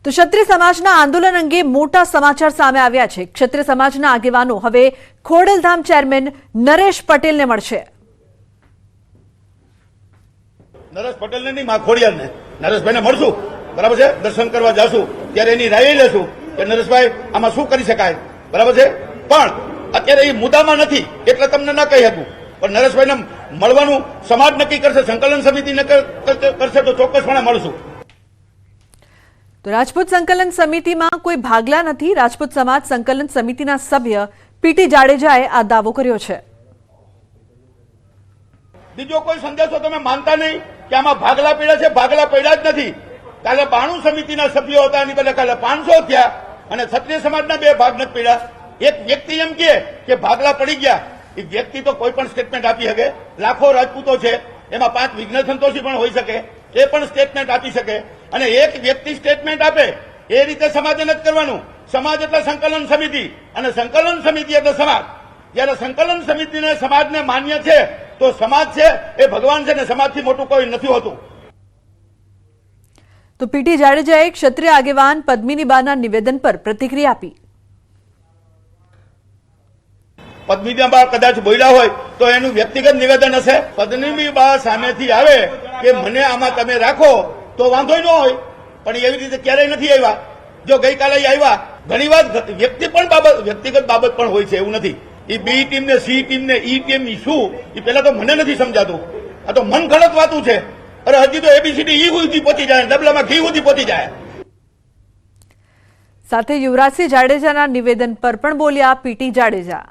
તો ક્ષત્રિય સમાજના આંદોલન અંગે મોટા સમાચાર સામે આવ્યા છે। ક્ષત્રિય સમાજના આગેવાનો હવે ખોડલધામ ચેરમેન નરેશ પટેલને મળશે। નરેશ પટેલને નહીં, માં ખોડિયારને નરેશભાઈને મળશું, બરાબર છે। દર્શન કરવા જાશું ત્યારે એની રાય લેશું કે નરેશભાઈ આમાં શું કરી શકાય, બરાબર છે। પણ અત્યારે એ મુદ્દામાં નથી એટલે તમને ન કહી શકું, પણ નરેશભાઈને મળવાનું સમાજ નક્કી કરશે, સંકલન સમિતિ કરશે તો ચોક્કસપણે મળશું। તો રાજપૂત સંકલન સમિતિમાં કોઈ ભાગલા નથી। રાજપૂત સમાજ સંકલન સમિતિના સભ્ય પીટી જાડેજાએ આ દાવો કર્યો છે। બીજો કોઈ સંદેશો તમે માનતા નહીં કે આમાં ભાગલા પડ્યા છે, ભાગલા પડ્યા જ નથી। કાલે 92 સમિતિના સભ્યો હતા, એની બદલે કાલે 500 થયા અને ક્ષત્રિય સમાજના બે ભાગ નથી પડ્યા। એક વ્યક્તિ એમ કે ભાગલા પડી ગયા, એ વ્યક્તિ તો કોઈ પણ સ્ટેટમેન્ટ આપી શકે। લાખો રાજપૂતો છે, એમાં 5 વિઘ્ન સંતોષી પણ હોઈ શકે, એ પણ સ્ટેટમેન્ટ આપી શકે। અને એક વ્યક્તિ સ્ટેટમેન્ટ આપે એ રીતે સમાજે નથી કરવાનું। સમાજ એટલે સંકલન સમિતિ અને સંકલન સમિતિ એટલે સમાજ। જયારે સંકલન સમિતિને સમાજને માન્ય છે તો સમાજ છે એ ભગવાન છે ને સમાજથી મોટું કોઈ નથી હોતું। તો પીટી જાડેજાએ ક્ષત્રિય આગેવાન પદ્મિનીબાના નિવેદન પર પ્રતિક્રિયા આપી। પદ્મિનીબા કદાચ બોલ્યા હોય તો એનું વ્યક્તિગત નિવેદન હશે। પદ્મિનીબા સામેથી આવે કે મને આમાં તમે રાખો તો વાંધો ન હોય, પણ એવી રીતે ક્યારેય નથી આવ્યા। જો ગઈકાલે આવ્યા, ઘણી વાર વ્યક્તિગત બાબત પણ હોય છે, એવું નથી। એ બી ટીમ ને સી ટીમ ને ઈ ટીમ શું, એ પેલા તો મને નથી સમજાતું। આ તો મન ગણત વાતું છે। અરે હજી તો એબીસીડી ઈ સુધી પહોંચી જાય, ડબલામાં ઘી સુધી પહોંચી જાય। સાથે યુવરાજસિંહ જાડેજાના નિવેદન પર પણ બોલ્યા પીટી જાડેજા।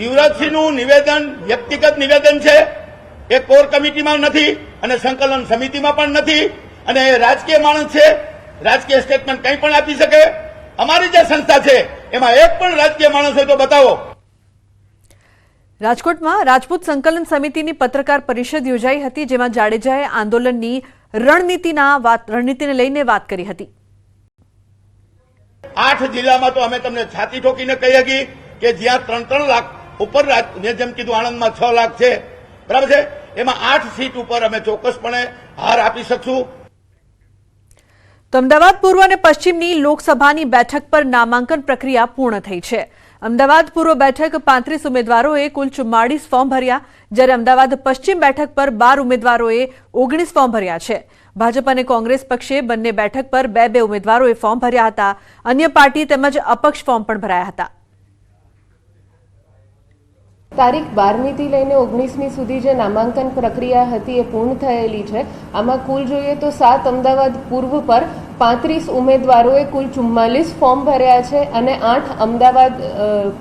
યુવરાજસિંહનું નિવેદન વ્યક્તિગત નિવેદન છે, એ કોર કમિટીમાં નથી અને સંકલન સમિતિમાં પણ નથી, અને એ રાજકીય માણસ છે, રાજકીય સ્ટેટમેન્ટ કંઈ પણ આપી શકે। અમારી જે સંસ્થા છે એમાં એક પણ રાજકીય માણસ હોય તો બતાવો। રાજકોટમાં રાજપૂત સંકલન સમિતિની પત્રકાર પરિષદ યોજાઈ હતી, જેમાં જાડેજાએ આંદોલનની રણનીતિને લઈને વાત કરી હતી। 8 જિલ્લામાં તો અમે તમને છાતી ઠોકીને કહી શકીએ કે જ્યાં 3-3 લાખ ઉપર, મેં જેમ કીધું આણંદમાં 6 લાખ છે, બરાબર છે, એમાં 8 સીટ ઉપર અમે ચોક્કસપણે હાર આપી શકશું। તો અમદાવાદ પૂર્વ અને પશ્ચિમની લોકસભાની બેઠક પર નામાંકન પ્રક્રિયા પૂર્ણ થઈ છે। અમદાવાદ પૂર્વ બેઠક 35 ઉમેદવારોએ કુલ 44 ફોર્મ ભર્યા, જ્યારે અમદાવાદ પશ્ચિમ બેઠક પર 12 ઉમેદવારોએ 19 ફોર્મ ભર્યા છે। ભાજપ અને કોંગ્રેસ પક્ષે બંને બેઠક પર 2-2 ઉમેદવારોએ ફોર્મ ભર્યા હતા। અન્ય પાર્ટી તેમજ અપક્ષ ફોર્મ પણ ભરાયા હતા। તારીખ 12મીથી લઈને 19મી સુધી જે નામાંકન પ્રક્રિયા હતી એ પૂર્ણ થયેલી છે। આમાં કુલ જોઈએ તો 7 અમદાવાદ પૂર્વ પર 35 ઉમેદવારોએ કુલ 44 ફોર્મ ભર્યા છે અને 8 અમદાવાદ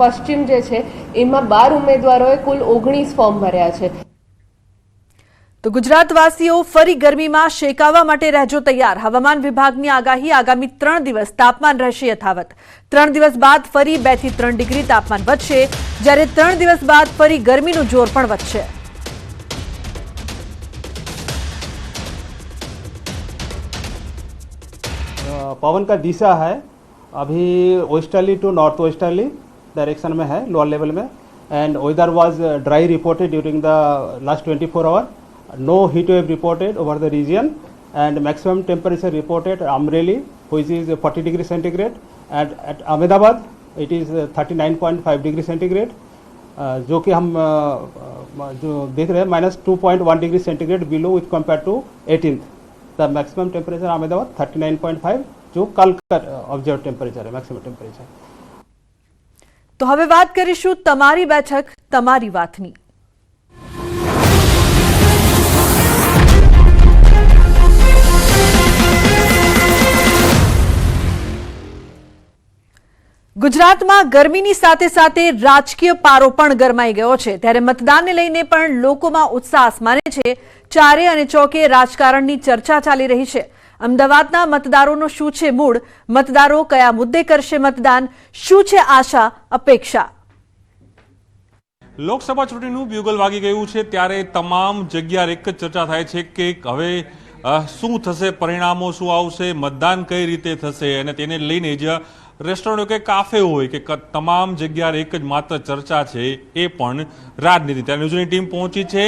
પશ્ચિમ જે છે એમાં 12 ઉમેદવારોએ કુલ 19 ફોર્મ ભર્યા છે। તો ગુજરાતવાસીઓ ફરી ગરમીમાં શેકાવા માટે રહેજો તૈયાર। હવામાન વિભાગની આગાહી, આગામી 3 દિવસ તાપમાન રહેશે યથાવત। 3 દિવસ બાદ ફરી 2 થી 3 ડિગ્રી તાપમાન વધશે, જ્યારે 3 દિવસ બાદ ફરી ગરમીનું જોર પણ વધશે। पवन का दिशा है अभी westerly to north westerly direction में है, लोअर लेवल में, and weather was dry reported during the last 24 hour. No heat wave reported over the region, and maximum temperature reported Amreli, which is 40 degree centigrade, and at Ahmedabad it is 39.5 degree centigrade, जो कि हम जो देख रहे हैं -2.1 degree centigrade below with compared to 18th। The maximum temperature Ahmedabad 39.5, जो कल का ऑब्जर्व टेम्परेचर है, मैक्सिमम टेम्परेचर। તો હવે વાત કરીશું તમારી બેઠક તમારી વાતની। ગુજરાતમાં ગરમીની સાથે સાથે રાજકીય પારો પણ ગરમાઈ ગયો છે, ત્યારે મતદાનને લઈને પણ લોકોમાં ઉત્સાહ આસમાને છે। ચારે અને ચોકે રાજકારણની ચર્ચા ચાલી રહી છે। અમદાવાદના મતદારોનો શું છે મૂડ, મતદારો કયા મુદ્દે કરશે મતદાન, શું છે આશા અપેક્ષા। લોકસભા ચૂંટણીનું બ્યુગલ વાગી ગયું છે, ત્યારે તમામ જગ્યાએ એક જ ચર્ચા થાય છે કે હવે શું થશે, પરિણામો શું આવશે, મતદાન કઈ રીતે થશે, અને તેને લઈને જ રેસ્ટોરન્ટ કે કાફે હોય કે તમામ જગ્યાએ એક જ માત્ર ચર્ચા છે એ પણ રાજનીતિ. ત્યારે ન્યૂઝની ટીમ પહોંચી છે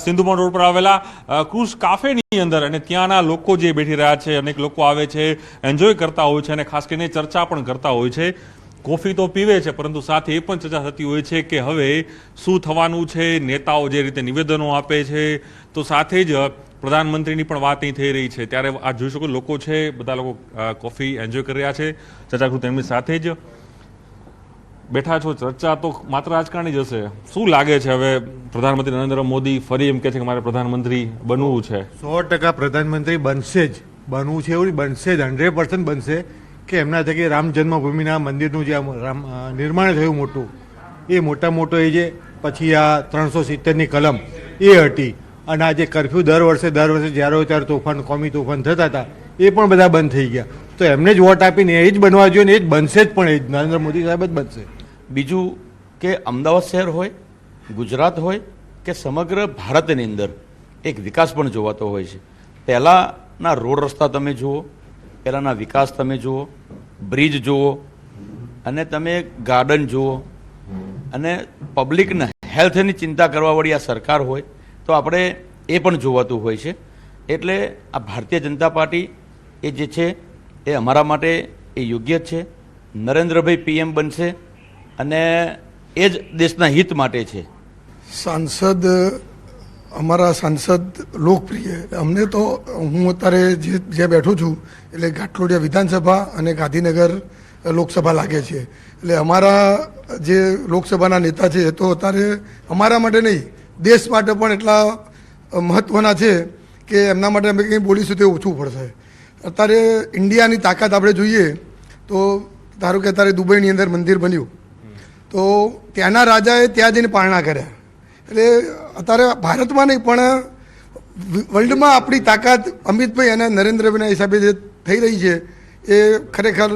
સિંધુમણ રોડ પર આવેલા ક્રુઝ કાફેની અંદર અને ત્યાંના લોકો જે બેઠી રહ્યા છે, અનેક લોકો આવે છે, એન્જોય કરતા હોય છે અને ખાસ કરીને ચર્ચા પણ કરતા હોય છે. કોફી તો પીવે છે પરંતુ સાથે એ પણ ચર્ચા થતી હોય છે કે હવે શું થવાનું છે. નેતાઓ જે રીતે નિવેદનો આપે છે તો સાથે જ પ્રધાનમંત્રીની પણ વાત અહીં થઈ રહી છે. ત્યારે આ જોઈ શકો લોકો છે, બધા લોકો કોફી એન્જોય કરી રહ્યા છે. ચર્ચા કરું તેમની સાથે જ બેઠા છો. ચર્ચા તો માત્ર રાજકારણી જ હશે. શું લાગે છે હવે પ્રધાનમંત્રી નરેન્દ્ર મોદી ફરી એમ કહે છે કે મારે પ્રધાનમંત્રી બનવું છે? 100% પ્રધાનમંત્રી બનશે જ. બનવું છે એવું બનશે જ, 100% બનશે. કે એમના થકી રામ જન્મભૂમિના મંદિરનું જે નિર્માણ થયું મોટું, એ મોટો એ જે પછી આ 370ની કલમ એ હટી અને આ જે કરફ્યુ દર વર્ષે જ્યારે હોય ત્યારે તોફાન, કોમી તોફાન થતા હતા એ પણ બધા બંધ થઈ ગયા. તો એમને જ વોટ આપીને એ જ બનવા જોઈએ ને એ જ બનશે જ, પણ એ જ નરેન્દ્ર મોદી સાહેબ જ બનશે. બીજું કે અમદાવાદ શહેર હોય, ગુજરાત હોય કે સમગ્ર ભારતની અંદર એક વિકાસ પણ જોવાતો હોય છે. પહેલાંના રોડ રસ્તા તમે જુઓ, પહેલાંના વિકાસ તમે જુઓ, બ્રિજ જુઓ અને તમે ગાર્ડન જુઓ અને પબ્લિકના હેલ્થની ચિંતા કરવાવાળી આ સરકાર હોય તો આપણે એ પણ જોવાતું હોય છે. એટલે આ ભારતીય જનતા પાર્ટી એ જે છે એ અમારા માટે એ યોગ્ય જ છે. નરેન્દ્રભાઈ PM બનશે અને એ જ દેશના હિત માટે છે. અમારા સાંસદ લોકપ્રિય. અમને તો હું અત્યારે જે બેઠું છું એટલે ઘાટલોડિયા વિધાનસભા અને ગાંધીનગર લોકસભા લાગે છે. એટલે અમારા જે લોકસભાના નેતા છે એ તો અત્યારે અમારા માટે નહીં, દેશ માટે પણ એટલા મહત્ત્વના છે કે એમના માટે અમે કંઈ બોલીશું તે ઓછું પડશે. અત્યારે ઇન્ડિયાની તાકાત આપણે જોઈએ તો ધારો કે અત્યારે દુબઈની અંદર મંદિર બન્યું તો ત્યાંના રાજાએ ત્યાં જઈને પારણા કર્યા. એટલે અત્યારે ભારતમાં નહીં પણ વર્લ્ડમાં આપણી તાકાત અમિતભાઈ અને નરેન્દ્રભાઈના હિસાબે જે થઈ રહી છે એ ખરેખર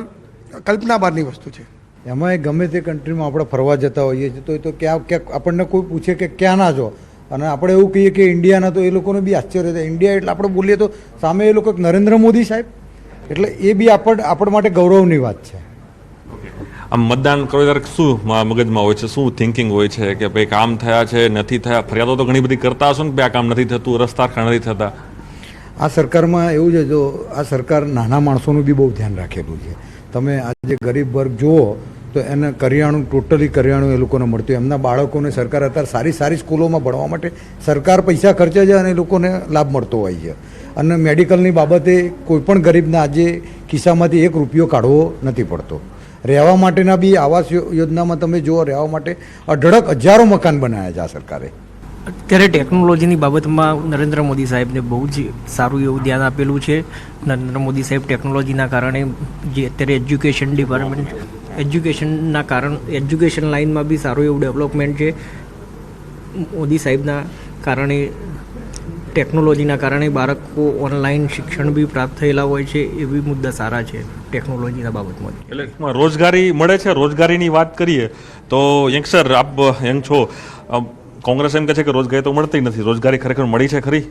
કલ્પના બહારની વસ્તુ છે. એમાં ગમે તે કન્ટ્રીમાં આપણે ફરવા જતા હોઈએ છીએ તો ક્યાં આપણને કોઈ પૂછે કે ક્યાંના છો અને આપણે એવું કહીએ કે ઇન્ડિયાના, તો એ લોકોને બી આશ્ચર્ય થાય. ઇન્ડિયા એટલે આપણે બોલીએ તો સામે એ લોકો નરેન્દ્ર મોદી સાહેબ, એટલે એ બી આપણા માટે ગૌરવની વાત છે. આમ મતદાન કરો ત્યારે શું મગજમાં હોય છે, શું થિંકિંગ હોય છે કે ભાઈ કામ થયા છે, નથી થયા? ફરિયાદો તો ઘણી બધી કરતા હશો ને કે આ કામ નથી થતું, રસ્તા નથી થતા. આ સરકારમાં એવું છે, જો આ સરકાર નાના માણસોનું બી બહુ ધ્યાન રાખેલું છે. તમે આજે ગરીબ વર્ગ જુઓ તો એને કરિયાણું, ટોટલી કરિયાણું એ લોકોને મળતું. એમના બાળકોને સરકાર અત્યારે સારી સ્કૂલોમાં ભણવા માટે સરકાર પૈસા ખર્ચે છે અને એ લોકોને લાભ મળતો હોય છે. અને મેડિકલની બાબતે કોઈ પણ ગરીબને આજે ખિસ્સામાંથી 1 રૂપિયો કાઢવો નથી પડતો. રહેવા માટેના બી આવાસ યોજનામાં તમે જુઓ, રહેવા માટે અઢળક હજારો મકાન બનાવ્યા છે આ સરકારે. અત્યારે ટેકનોલોજીની બાબતમાં નરેન્દ્ર મોદી સાહેબને બહુ જ સારું એવું ધ્યાન આપેલું છે. નરેન્દ્ર મોદી સાહેબ ટેકનોલોજીના કારણે જે અત્યારે એજ્યુકેશન ડિપાર્ટમેન્ટ, એજ્યુકેશન લાઇનમાં બી સારું એવું ડેવલપમેન્ટ છે. મોદી સાહેબના કારણે, ટેકનોલોજીના કારણે બાળકો ઓનલાઈન શિક્ષણ બી પ્રાપ્ત થયેલા હોય છે. એ બી મુદ્દા સારા છે ટેકનોલોજીના બાબતમાં. એટલે રોજગારી મળે છે. રોજગારીની વાત કરીએ તો યંગસ્ટર, આપ યંગ છો, કોંગ્રેસ એમ કહે છે કે રોજગારી તો મળતી નથી. રોજગારી ખરેખર મળી છે ખરી?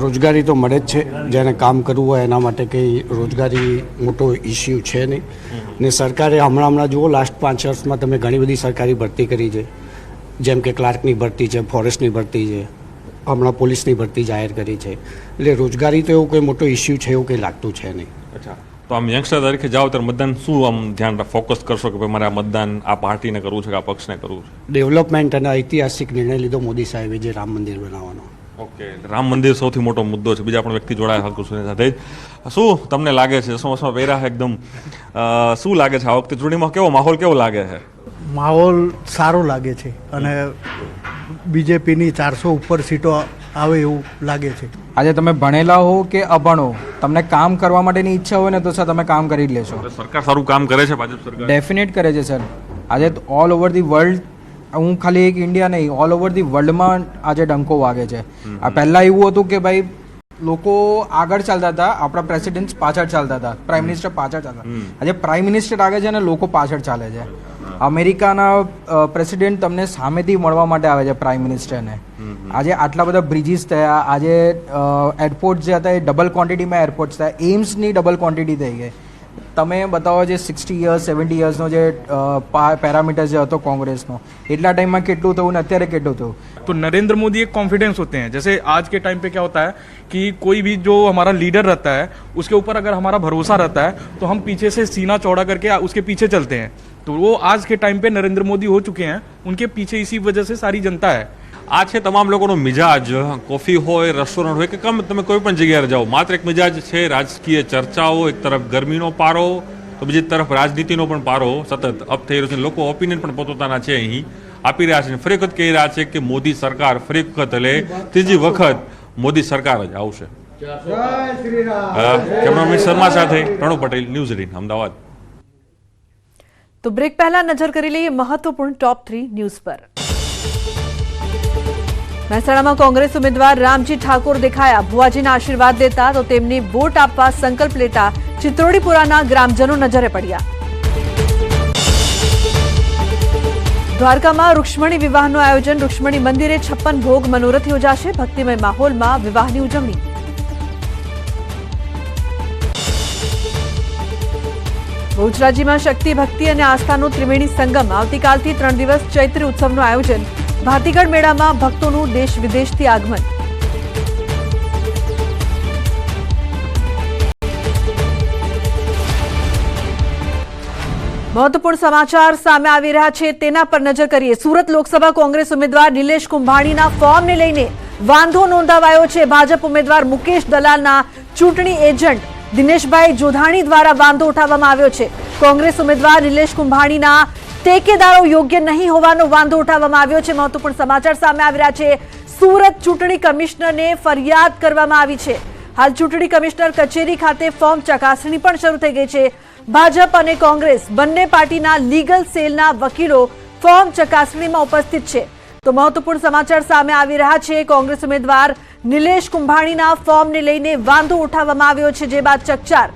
રોજગારી તો મળે જ છે. જેને કામ કરવું હોય એના માટે કંઈ રોજગારી મોટો ઇસ્યુ છે નહીં. ને સરકારે હમણાં જુઓ, લાસ્ટ 5 વર્ષમાં તમે ઘણી બધી સરકારી ભરતી કરી છે. જેમ કે ક્લાર્કની ભરતી છે, ફોરેસ્ટની ભરતી છે, હમણાં પોલીસની ભરતી જાહેર કરી છે. એટલે રોજગારી તો એવું કોઈ મોટો ઇસ્યુ છે એવું કંઈ લાગતું છે નહીં. અચ્છા, તો આમ યંગસ્ટર તરીકે જાઓ ત્યારે મતદાન શું આમ ધ્યાન ફોકસ કરશો કે ભાઈ મારે આ મતદાન આ પાર્ટીને કરવું છે કે આ પક્ષને કરવું છે? ડેવલપમેન્ટ અને ઐતિહાસિક નિર્ણય લીધો મોદી સાહેબે જે રામ મંદિર બનાવવાનો. ઓકે, રામ મંદિર સૌથી મોટો મુદ્દો છે. બીજા પણ વ્યક્તિ જોડાયા હકુસુની સાથે. શું તમને લાગે છે, શું પહેરા એકદમ શું લાગે છે આ વખતે ચૂંટણીમાં કેવો માહોલ કેવો લાગે છે? માહોલ સારો લાગે છે અને બીજેપીની 400 ઉપર સીટો આવે એવું લાગે છે. આજે તમે ભણેલા હો કે અભણ હો, તમને કામ કરવા માટેની ઈચ્છા હોય ને તો સર તમે કામ કરી જ લેશો. સરકાર સારું કામ કરે છે, ભાજપ સરકાર ડેફિનેટ કરે છે સર. આજે ઓલ ઓવર ધી વર્લ્ડ, હું ખાલી એક ઇન્ડિયા નહીં, ઓલ ઓવર ધી વર્લ્ડમાં આજે ડંકો વાગે છે. આ પહેલાં એવું હતું કે ભાઈ લોકો આગળ ચાલતા હતા, આપણા પ્રેસિડેન્ટ પાછળ ચાલતા હતા, પ્રાઇમ મિનિસ્ટર પાછળ ચાલતા. આજે પ્રાઇમ મિનિસ્ટર આગળ છે અને લોકો પાછળ ચાલે છે. અમેરિકાના પ્રેસિડેન્ટ તમને સામેથી મળવા માટે આવે છે પ્રાઇમ મિનિસ્ટરને. આજે આટલા બધા બ્રિજીસ થયા, આજે એરપોર્ટ જે હતા એ ડબલ ક્વોન્ટિટીમાં એરપોર્ટ્સ થયા, એમ્સની ડબલ ક્વોન્ટિટી થઈ ગઈ. તમે બતાવો જે 60 યર્સ 70 યર્સનો જે પેરામીટર જે હતો કોંગ્રેસનો એટલા ટાઈમમાં કેટલું થયું ને અત્યારે કેટલું થયું? तो नरेंद्र मोदी एक कॉन्फिडेंस होते हैं. जैसे आज के टाइम पे क्या होता है कि कोई भी जो हमारा लीडर रहता है उसके ऊपर अगर हमारा भरोसा रहता है तो हम पीछे से सीना चौड़ा करके उसके पीछे चलते हैं. तो वो आज के टाइम पे नरेंद्र मोदी हो चुके हैं, उनके पीछे इसी वजह से सारी जनता है. આ છે તમામ લોકોનો મિજાજ, કોફી હોય, રેસ્ટોરન્ટ હોય કે તમે કોઈ પણ જગ્યાએ જાઓ, માત્ર એક મિજાજ છે. રાજકીય ચર્ચાઓ, એક તરફ ગરમીનો પારો તો બીજી તરફ રાજનીતિનો પણ પારો સતત અપ થઈ રહ્યો છે. લોકો ઓપિનિયન પણ પોતપોતાના છે અહીં આપી રહ્યા છે. ફરી વખત કહી રહ્યા છે કે મોદી સરકાર ફરી વખત એટલે ત્રીજી વખત મોદી સરકાર જ આવશે. કેમેરામેન શર્મા સાથે પ્રણવ પટેલ, ન્યૂઝ 18 અમદાવાદ. તો બ્રેક પહેલા નજર કરી લઈએ મહત્વપૂર્ણ ટોપ 3 ન્યૂઝ પર. મહેસાણામાં કોંગ્રેસ ઉમેદવાર રામજી ઠાકોર દેખાયા. ભુવાજીના આશીર્વાદ દેતા તો તેમને વોટ આપવા સંકલ્પ લેતા ચિત્રોડીપુરાના ગ્રામજનો નજરે પડ્યા. દ્વારકામાં રૂક્ષ્મણી વિવાહનું આયોજન. રૂક્ષ્મણી મંદિરે 56 ભોગ મનોરથ યોજાશે. ભક્તિમય માહોલમાં વિવાહની ઉજવણી. બહુચરાજીમાં શક્તિ, ભક્તિ અને આસ્થાનો ત્રિવેણી સંગમ. આવતીકાલથી 3 દિવસ ચૈત્રી ઉત્સવનું આયોજન. ભાતીગઢ મેળામાં ભક્તોનું દેશ વિદેશથી આગમન. મહત્વપૂર્ણ સમાચાર સામે આવી રહ્યા છે તેના પર નજર કરીએ. સુરત લોકસભા કોંગ્રેસ ઉમેદવાર નિલેશ કુંભાણીના ફોર્મને લઈને વાંધો નોંધાવાયો છે. ભાજપ ઉમેદવાર મુકેશ દલાલના ચૂંટણી એજન્ટ દિનેશભાઈ જોધાણી દ્વારા વાંધો ઉઠાવવામાં આવ્યો છે. કોંગ્રેસ ઉમેદવાર નિલેશ કુંભાણીના ટેકેદારો યોગ્ય નહીં હોવાનો વાંધો ઉઠાવવામાં આવ્યો છે. મહત્વપૂર્ણ સમાચાર સામે આવી રહ્યા છે. સુરત ચૂંટણી કમિશનરને ફરિયાદ કરવામાં આવી છે. હાલ ચૂંટણી કમિશનર કચેરી ખાતે ફોર્મ ચકાસણી પણ શરૂ થઈ ગઈ છે. ભાજપ અને કોંગ્રેસ બંને પાર્ટીના લીગલ સેલના વકીલો ફોર્મ ચકાસણીમાં ઉપસ્થિત છે. તો મહત્વપૂર્ણ સમાચાર સામે આવી રહ્યા છે. કોંગ્રેસ ઉમેદવાર નિલેશ કુંભાણીના ફોર્મને લઈને વાંધો ઉઠાવવામાં આવ્યો છે, જે બાદ ચકચાર.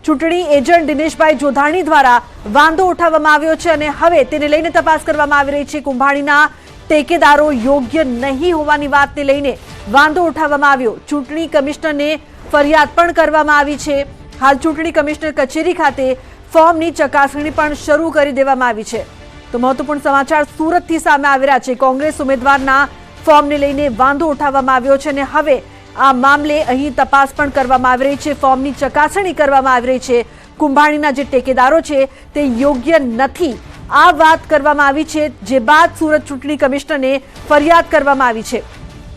ચૂંટણી એજન્ટ દિનેશભાઈ જોધાણી દ્વારા વાંધો ઉઠાવવામાં આવ્યો છે અને હવે તેને લઈને તપાસ કરવામાં આવી રહી છે. કુંભાણીના ટેકેદારો યોગ્ય નહીં હોવાની વાતને લઈને વાંધો ઉઠાવવામાં આવ્યો. ચૂંટણી કમિશનરને ફરિયાદ પણ કરવામાં આવી છે. હાલ ચૂંટણી કમિશનર કચેરી ખાતે ફોર્મની ચકાસણી પણ શરૂ કરી દેવામાં આવી છે. તો મહત્વપૂર્ણ સમાચાર સુરતથી સામે આવી રહ્યા છે. કોંગ્રેસ ઉમેદવારના ફોર્મને લઈને વાંધો ઉઠાવવામાં આવ્યો છે અને હવે આ મામલે અહીં તપાસ પણ કરવામાં આવી રહી છે. ફોર્મની ચકાસણી કરવામાં આવી રહી છે. કુંભાણીના જે ટેકેદારો છે તે યોગ્ય નથી, આ વાત કરવામાં આવી છે, જે બાદ સુરત ચૂંટણી કમિશનરને ફરિયાદ કરવામાં આવી છે.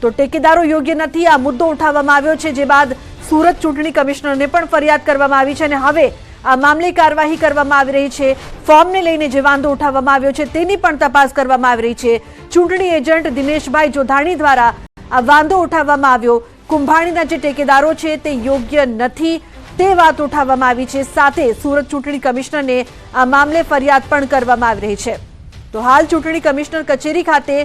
તો ટેકેદારો યોગ્ય નથી, આ મુદ્દો ઉઠાવવામાં આવ્યો છે, જે બાદ સુરત ચૂંટણી કમિશનરને પણ ફરિયાદ કરવામાં આવી છે અને હવે આ મામલે કાર્યવાહી કરવામાં આવી રહી છે. ફોર્મને લઈને જે વાંધો ઉઠાવવામાં આવ્યો છે તેની પણ તપાસ કરવામાં આવી રહી છે. ચૂંટણી એજન્ટ દિનેશભાઈ જોધાણી દ્વારા આ વાંધો ઉઠાવવામાં આવ્યો. કુંભાણીના જે ટેકેદારો છે તે યોગ્ય નથી તે વાત ઉઠાવવામાં આવી છે. સાથે સુરત ચૂંટણી કમિશનરને આ મામલે ફરિયાદ પણ કરવામાં આવી રહી છે. તો હાલ ચૂંટણી કમિશનર કચેરી ખાતે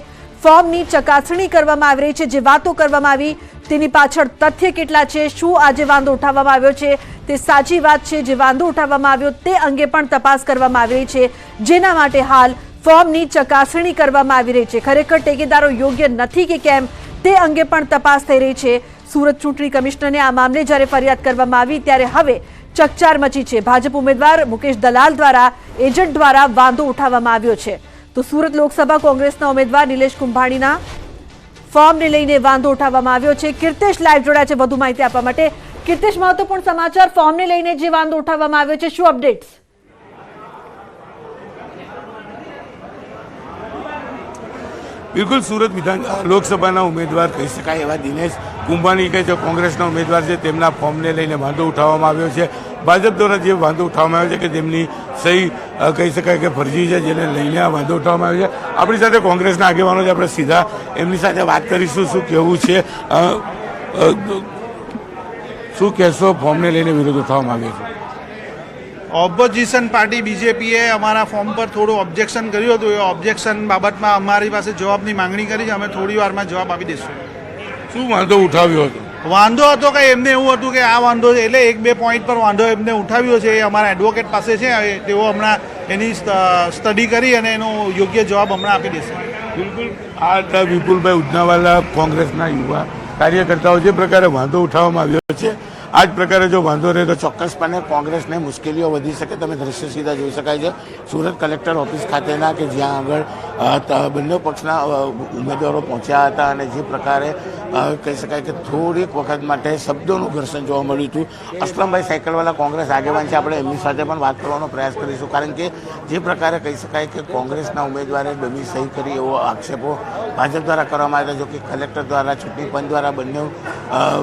ફોર્મની ચકાસણી કરવામાં આવી રહી છે. જે વાતો કરવામાં આવી તેની પાછળ તથ્ય કેટલા છે, શું આજે વાંધો ઉઠાવવામાં આવ્યો છે તે સાચી વાત છે, જે વાંધો ઉઠાવવામાં આવ્યો તે અંગે પણ તપાસ કરવામાં આવી રહી છે, જેના માટે હાલ ફોર્મની ચકાસણી કરવામાં આવી રહી છે. ખરેખર ટેકેદારો યોગ્ય નથી કે કેમ તે અંગે પણ તપાસ થઈ રહી છે. સુરત ચૂંટણી કમિશનરને આ મામલે જ્યારે ફરિયાદ કરવામાં આવી ત્યારે હવે ચકચાર મચી છે. ભાજપ ઉમેદવાર મુકેશ દલાલ દ્વારા એજન્ટ દ્વારા વાંધો ઉઠાવવામાં આવ્યો છે. તો સુરત લોકસભા કોંગ્રેસના ઉમેદવાર નિલેશ કુંભાણીના ફોર્મને લઈને વાંધો ઉઠાવવામાં આવ્યો છે. કીર્તેશ લાઈવ જોડાયા છે વધુ માહિતી આપવા માટે. કીર્તેશ, મહત્વપૂર્ણ સમાચાર, ફોર્મને લઈને જે વાંધો ઉઠાવવામાં આવ્યો છે, શું અપડેટ્સ? બિલકુલ, સુરત લોકસભાના ઉમેદવાર કહી શકાય એવા દિનેશ કુંભાણી કે જે કોંગ્રેસના ઉમેદવાર છે તેમના ફોર્મને લઈને વાંધો ઉઠાવવામાં આવ્યો છે. ભાજપ દ્વારા જે વાંધો ઉઠાવવામાં આવ્યો છે કે તેમની સહી કહી શકાય કે ફરજી છે, જેને લઈને આ વાંધો ઉઠાવવામાં આવ્યો છે. આપણી સાથે કોંગ્રેસના આગેવાનો છે, આપણે સીધા એમની સાથે વાત કરીશું. શું કહેવું છે, શું કહેશો ફોર્મને લઈને વિરોધ ઉઠાવવામાં આવ્યો છે? ઓપોઝિશન પાર્ટી બીજેપીએ અમારા ફોર્મ પર થોડું ઓબ્જેક્શન કર્યું હતું. એ ઓબ્જેક્શન બાબતમાં અમારી પાસે જવાબની માંગણી કરી છે. અમે થોડી વારમાં જવાબ આપી દઈશું. શું વાંધો ઉઠાવ્યો હતો? વાંધો હતો કે એમને એવું હતું કે આ વાંધો છે, એટલે 1-2 પોઈન્ટ પર વાંધો એમને ઉઠાવ્યો છે. એ અમારા એડવોકેટ પાસે છે, તેઓ હમણાં એની સ્ટડી કરી અને એનો યોગ્ય જવાબ હમણાં આપી દેશે. બિલકુલ, આ હતા વિપુલભાઈ ઉધનાવાલા, કોંગ્રેસના યુવા કાર્યકર્તાઓ. જે પ્રકારે વાંધો ઉઠાવવામાં આવ્યો છે આ જ પ્રકારે જો વાંધો રહે તો ચોક્કસપણે કોંગ્રેસને મુશ્કેલીઓ વધી શકે. તમે દ્રશ્ય સીધા જોઈ શકાય છે સુરત કલેક્ટર ઓફિસ ખાતેના, કે જ્યાં આગળ બંને પક્ષના ઉમેદવારો પહોંચ્યા હતા અને જે પ્રકારે કહી શકાય કે થોડીક વખત માટે શબ્દોનું ઘર્ષણ જોવા મળ્યું હતું. અસલમભાઈ સાયકલવાળા કોંગ્રેસ આગેવાન છે, આપણે એમની સાથે પણ વાત કરવાનો પ્રયાસ કરીશું, કારણ કે જે પ્રકારે કહી શકાય કે કોંગ્રેસના ઉમેદવારે ડમી સહી કરી એવો આક્ષેપો ભાજપ દ્વારા કરવામાં આવ્યા હતા. જો કે કલેક્ટર દ્વારા, ચૂંટણી પંચ દ્વારા બંને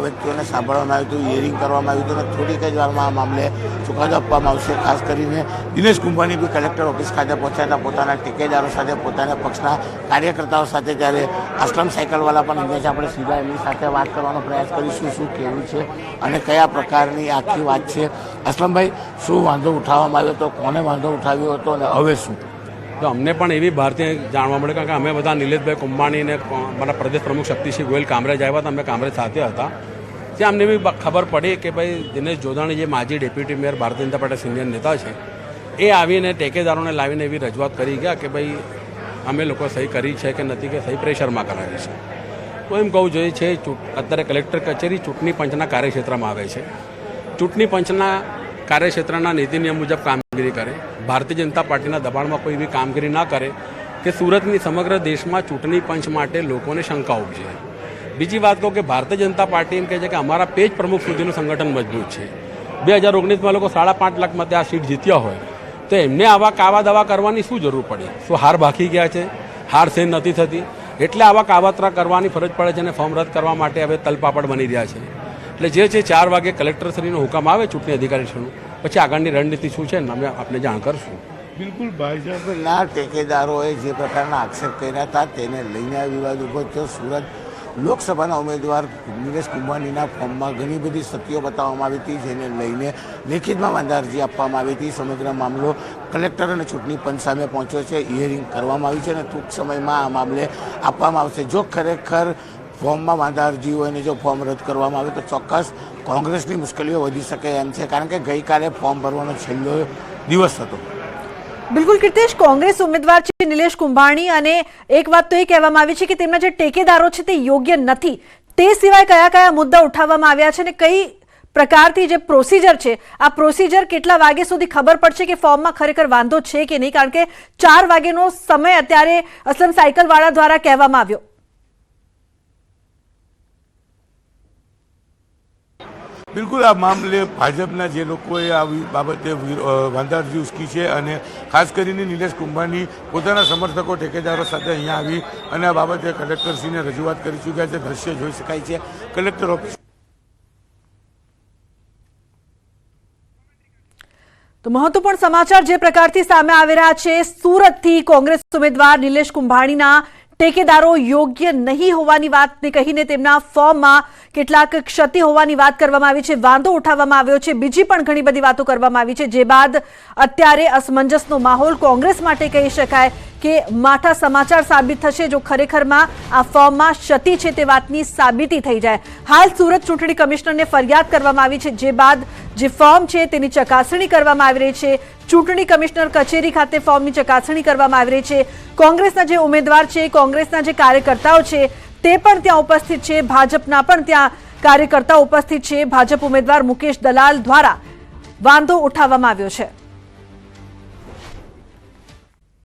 વ્યક્તિઓને સાંભળવામાં આવ્યું હતું, હિયરિંગ કરવામાં આવ્યું હતું અને થોડીક જ વારમાં આ મામલે ચુકાદો આપવામાં આવશે. ખાસ કરીને દિનેશ કુંભાણી બી કલેક્ટર ઓફિસ ખાતે પહોંચ્યા હતા પોતાના ટેકેદારો સાથે, પોતાના પક્ષના કાર્યકર્તાઓ સાથે. ત્યારે અસલમ સાયકલવાળા પણ અહીંયા છે, આપણે સીધા એમની સાથે વાત કરવાનો પ્રયાસ કરીશું શું કેવું છે અને કયા પ્રકારની આખી વાત છે. અસલમભાઈ, શું વાંધો ઉઠાવવામાં આવ્યો હતો, કોને વાંધો ઉઠાવ્યો હતો અને હવે શું? તો અમને પણ એવી ભારતીય જાણવા મળે, કારણ કે અમે બધા નિલેશભાઈ કુંભાણી અને મારા પ્રદેશ પ્રમુખ શક્તિસિંહ ગોયલ કામરેજ આવ્યા હતા, અમે કામરેજ સાથે હતા. ત્યાં અમને એવી ખબર પડી કે ભાઈ દિનેશ જોધાણી જે માજી deputy mayor Bharatiya Janata party senior નેતા છે, એ આવીને ટેકેદારોને લાવીને એવી રજૂઆત કરી ગયા કે ભાઈ અમે લોકો સહી કરી છે કે નથી, કે સહી પ્રેશરમાં કરાવી છે. તો એમ કહું જોઈએ છે અત્યારે કલેક્ટર કચેરી ચૂંટણી પંચના કાર્યક્ષેત્રમાં આવે છે. ચૂંટણી પંચના કાર્યક્ષેત્રના નીતિ નિયમ મુજબ કામગીરી કરે. ભારતીય જનતા પાર્ટીના દબાણમાં કોઈ એવી કામગીરી ના કરે કે સુરતની સમગ્ર દેશમાં ચૂંટણી પંચ માટે લોકોને શંકા ઉપજે. બીજી વાત કહું કે ભારતીય જનતા પાર્ટી એમ કહે છે કે અમારા પેજ પ્રમુખ સુધીનું સંગઠન મજબૂત છે. 2019માં લોકો 5.5 લાખ મતે આ સીટ જીત્યા હોય તો એમને આવા કાવા દાવા કરવાની શું જરૂર પડી? શું હાર ભાખી ગયા છે? હાર સહન નથી થતી એટલે આવા કાવતરા કરવાની ફરજ પડે છે અને ફોર્મ રદ કરવા માટે હવે તલપાપડ બની રહ્યા છે. એટલે જે છે 4 વાગે કલેક્ટરશ્રીનો હુકમ આવે ચૂંટણી અધિકારીશ્રીનું, પછી આગળની રણનીતિ શું છે અમે આપને જાણ કરશું. બિલકુલ, ભાજપના ટેકેદારોએ જે પ્રકારના આક્ષેપ કર્યા હતા તેને લઈને આ વિવાદ ઉભો થયો. સુરત લોકસભાના ઉમેદવાર નિલેશ કુંભાણીના ફોર્મમાં ઘણી બધી સત્યો બતાવવામાં આવી હતી, જેને લઈને લેખિતમાં વાંધા અરજી આપવામાં આવી હતી. સમગ્ર મામલો કલેક્ટર અને ચૂંટણી પંચ સામે પહોંચ્યો છે, હિયરિંગ કરવામાં આવી છે અને ટૂંક સમયમાં આ મામલે આપવામાં આવશે. જો ખરેખર ફોર્મમાં વાંધા અરજી હોય અને જો ફોર્મ રદ કરવામાં આવે તો ચોક્કસ કોંગ્રેસની મુશ્કેલીઓ વધી શકે એમ છે, કારણ કે ગઈકાલે ફોર્મ ભરવાનો છેલ્લો દિવસ હતો. બિલકુલ કીર્તેશ, કોંગ્રેસ ઉમેદવાર છે નિલેશ કુંભાણી અને એક વાત તો એ કહેવામાં આવી છે કે તેમના જે ટેકેદારો છે તે યોગ્ય નથી. તે સિવાય કયા કયા મુદ્દા ઉઠાવવામાં આવ્યા છે અને કઈ પ્રકારથી જે પ્રોસિજર છે, આ પ્રોસિજર કેટલા વાગે સુધી ખબર પડશે કે ફોર્મમાં ખરેખર વાંધો છે કે નહીં? કારણ કે 4 વાગ્યાનો સમય અત્યારે અસલમ સાયકલવાળા દ્વારા કહેવામાં આવ્યો. બિલકુલ, આ મામલે ભાજપના જે લોકોએ આ બાબતે વાંધા અરજી ઉચકી છે અને ખાસ કરીને નિલેશ કુંભાણી પોતાના સમર્થકો ટેકેદારો સાથે અહીંયા આવી અને આ બાબતે કલેક્ટરશ્રીને રજૂઆત કરી ચૂક્યા છે. દ્રશ્ય જોઈ શકાય છે કલેક્ટર ઓફિસ. તો મહત્વપૂર્ણ સમાચાર જે પ્રકારથી સામે આવી રહ્યા છે, સુરતથી કોંગ્રેસ ઉમેદવાર નિલેશ કુંભાણીના ટેકેદારો યોગ્ય નહીં હોવાની વાતને કહીને તેમના ફોર્મમાં કેટલાક ક્ષતિ હોવાની વાત કરવામાં આવી છે, વાંધો ઉઠાવવામાં આવ્યો છે. બીજી પણ ઘણી બધી વાતો કરવામાં આવી છે, જે બાદ અત્યારે અસમંજસનો માહોલ કોંગ્રેસ માટે કહી શકાય કે માઠા સમાચાર સાબિત થશે જો ખરેખરમાં આ ફોર્મમાં ક્ષતિ છે તે વાતની સાબિતી થઈ જાય. હાલ સુરત ચૂંટણી કમિશનરને ફરિયાદ કરવામાં આવી છે, જે બાદ જે ફોર્મ છે તેની ચકાસણી કરવામાં આવી રહી છે. ચૂંટણી કમિશનર કચેરી ખાતે ફોર્મની ચકાસણી કરવામાં આવી રહી છે. કોંગ્રેસના જે ઉમેદવાર છે, કોંગ્રેસના જે કાર્યકર્તાઓ છે તે પણ ત્યાં ઉપસ્થિત છે, ભાજપના પણ ત્યાં કાર્યકર્તાઓ ઉપસ્થિત છે. ભાજપ ઉમેદવાર મુકેશ દલાલ દ્વારા વાંધો ઉઠાવવામાં આવ્યો છે.